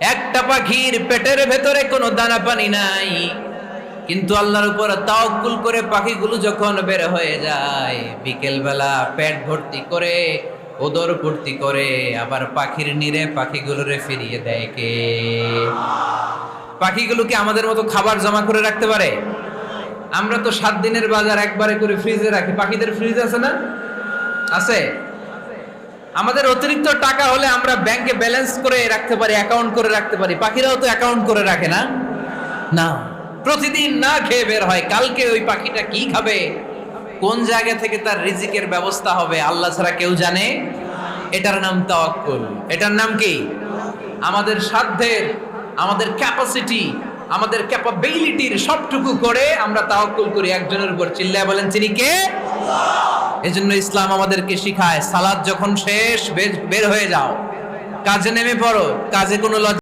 একটা পাখির পেটের ভেতরে কোনো দানা পানি নাই, কিন্তু আল্লাহর উপর তাওয়াক্কুল করে পাখিগুলো যখন বের হয়ে যায়, বিকেল বেলা পেট ভর্তি করে, ওদর ভর্তি করে, আবার পাখির নিরে পাখিগুলোরে ফিরিয়ে দেয় কে? পাখিগুলো কি আমাদের মতো খাবার জমা করে রাখতে পারে? আমরা তো 7 দিনের বাজার একবারে করে ফ্রিজে রাখি। পাখিদের ফ্রিজ আছে না? আছে। আমাদের অতিরিক্ত টাকা হলে আমরা ব্যাংকে ব্যালেন্স করে রাখতে পারি, অ্যাকাউন্ট করে রাখতে পারি। পাখিরাও তো অ্যাকাউন্ট করে রাখে না? না, প্রতিদিন না খেয়ে বের হয়। কালকে ওই পাখিটা কি খাবে, কোন জায়গা থেকে তার রিজিকের ব্যবস্থা হবে, আল্লাহ ছাড়া কেউ জানে। এটার নাম তাওয়াক্কুল। এটার নাম কি? আমাদের সাধ্যের, আমাদের ক্যাপাসিটি, আমাদের ক্যাপাবিলিটির সবটুকু করে আমরা তাওয়াক্কুল করি একজনের উপর। চিল্লায় বলেন, চিনি কে? এজন্য ইসলাম আমাদেরকে শিখায়, সালাত যখন শেষ, বের হয়ে যাও, কাজে নেমে পড়ো। কাজে কোনো